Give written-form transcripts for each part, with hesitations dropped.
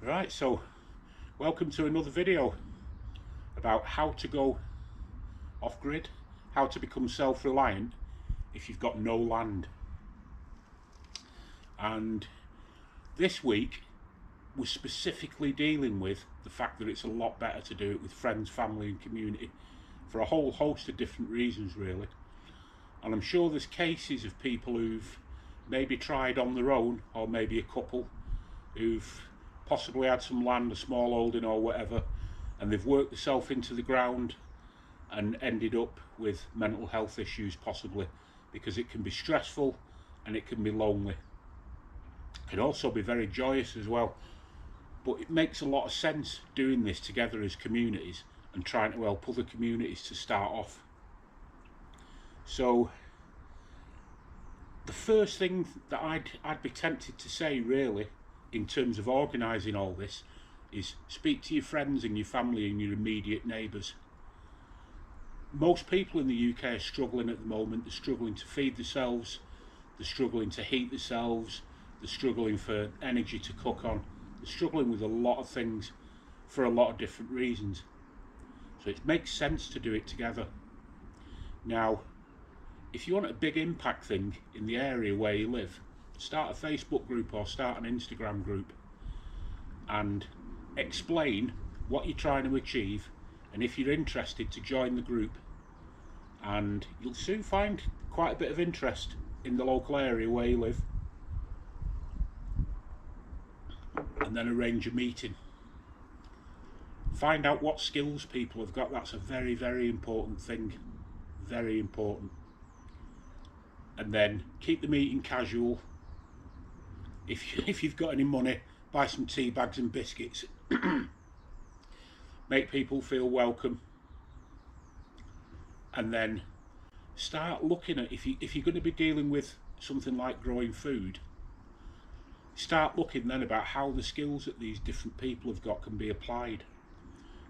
Right, so welcome to another video about how to go off-grid, how to become self-reliant if you've got no land. And this week we're specifically dealing with the fact that it's a lot better to do it with friends, family and community for a whole host of different reasons really. And I'm sure there's cases of people who've maybe tried on their own, or maybe a couple who've possibly had some land, a small holding or whatever, and they've worked themselves into the ground and ended up with mental health issues possibly, because it can be stressful and it can be lonely. It can also be very joyous as well, but it makes a lot of sense doing this together as communities and trying to help other communities to start off. So the first thing that I'd be tempted to say really in terms of organising all this is speak to your friends and your family and your immediate neighbours. Most people in the UK are struggling at the moment. They're struggling to feed themselves, they're struggling to heat themselves, they're struggling for energy to cook on, they're struggling with a lot of things for a lot of different reasons. So it makes sense to do it together. Now, if you want a big impact thing in the area where you live, start a Facebook group or start an Instagram group and explain what you're trying to achieve, and if you're interested to join the group, and you'll soon find quite a bit of interest in the local area where you live, and then arrange a meeting. Find out what skills people have got. That's a very, very important thing. Very important. And then keep the meeting casual. If you've got any money, buy some tea bags and biscuits. Make people feel welcome. And then start looking at, if you're going to be dealing with something like growing food, start looking then about how the skills that these different people have got can be applied.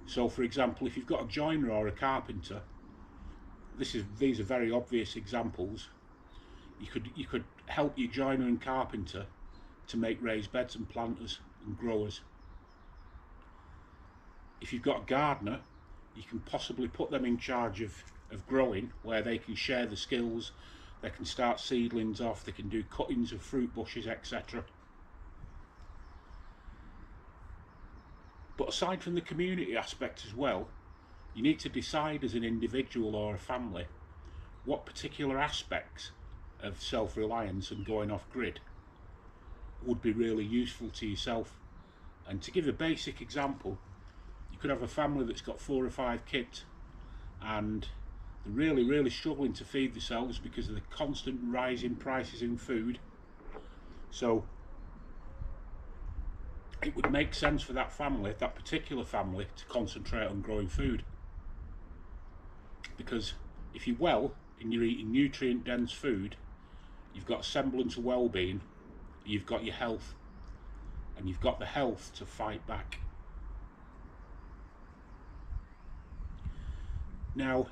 So for example, if you've got a joiner or a carpenter, these are very obvious examples. You could help your joiner and carpenter to make raised beds and planters and growers. If you've got a gardener, you can possibly put them in charge of growing, where they can share the skills, they can start seedlings off, they can do cuttings of fruit bushes, etc. But aside from the community aspect as well, you need to decide as an individual or a family what particular aspects of self-reliance and going off grid would be really useful to yourself. And to give a basic example, you could have a family that's got 4 or 5 kids and they're really struggling to feed themselves because of the constant rise in prices in food. So it would make sense for that family, that particular family, to concentrate on growing food, because if you're well and you're eating nutrient dense food, you've got a semblance of well-being, you've got your health, and you've got the health to fight back. Now,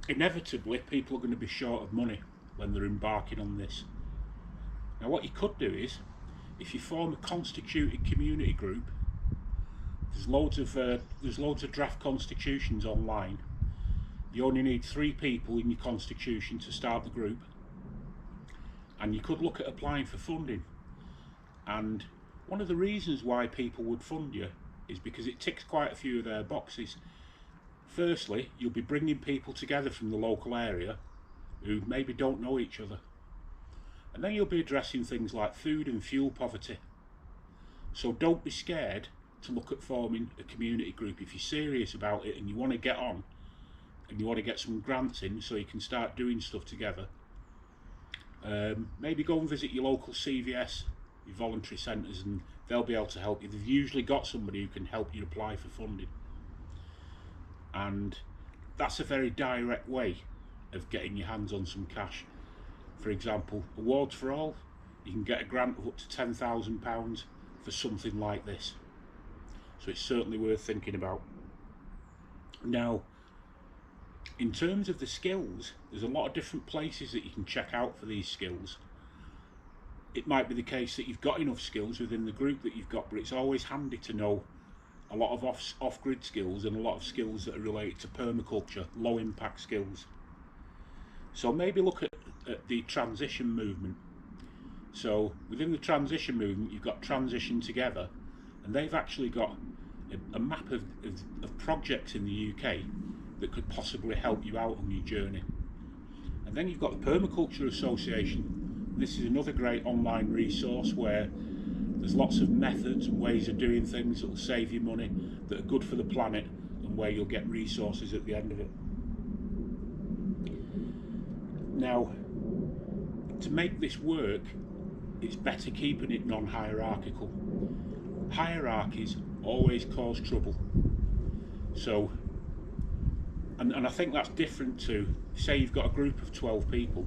inevitably people are going to be short of money when they're embarking on this. Now what you could do is, if you form a constituted community group, there's loads of draft constitutions online. You only need 3 people in your constitution to start the group, and you could look at applying for funding. And one of the reasons why people would fund you is because it ticks quite a few of their boxes. Firstly, you'll be bringing people together from the local area who maybe don't know each other, and then you'll be addressing things like food and fuel poverty. So don't be scared to look at forming a community group if you're serious about it and you want to get on and you want to get some grants in so you can start doing stuff together. Maybe go and visit your local CVS, your voluntary centres, and they'll be able to help you. They've usually got somebody who can help you apply for funding, and that's a very direct way of getting your hands on some cash. For example, Awards for All, you can get a grant of up to £10,000 for something like this, so it's certainly worth thinking about. Now, in terms of the skills, there's a lot of different places that you can check out for these skills. it might be the case that you've got enough skills within the group that you've got, but it's always handy to know a lot of off-grid skills and a lot of skills that are related to permaculture, low impact skills. So maybe look at the transition movement. So within the transition movement, you've got Transition Together, and they've actually got a map of projects in the UK that could possibly help you out on your journey. And then you've got the Permaculture Association. This is another great online resource where there's lots of methods and ways of doing things that will save you money, that are good for the planet, and where you'll get resources at the end of it. Now, to make this work, it's better keeping it non-hierarchical. Hierarchies always cause trouble. So, and I think that's different to, say you've got a group of 12 people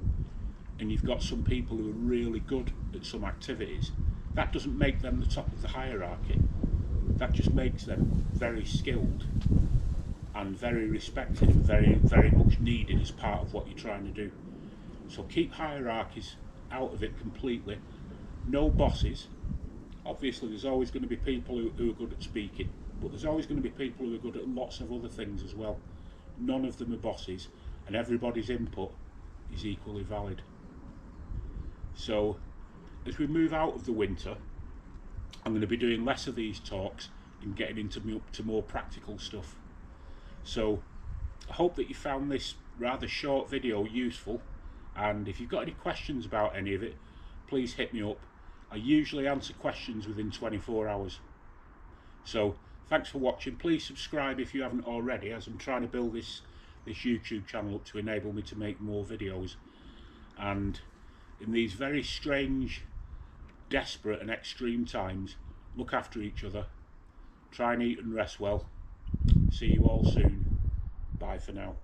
and you've got some people who are really good at some activities. That doesn't make them the top of the hierarchy. That just makes them very skilled and very respected and very, very much needed as part of what you're trying to do. So keep hierarchies out of it completely. No bosses. Obviously there's always going to be people who are good at speaking, but there's always going to be people who are good at lots of other things as well. None of them are bosses, and everybody's input is equally valid. So as we move out of the winter, I'm going to be doing less of these talks and getting into more practical stuff. So I hope that you found this rather short video useful, and if you've got any questions about any of it, please hit me up. I usually answer questions within 24 hours. So thanks for watching. Please subscribe if you haven't already, as I'm trying to build this YouTube channel up to enable me to make more videos. And in these very strange, desperate and extreme times, look after each other. Try and eat and rest well. See you all soon. Bye for now.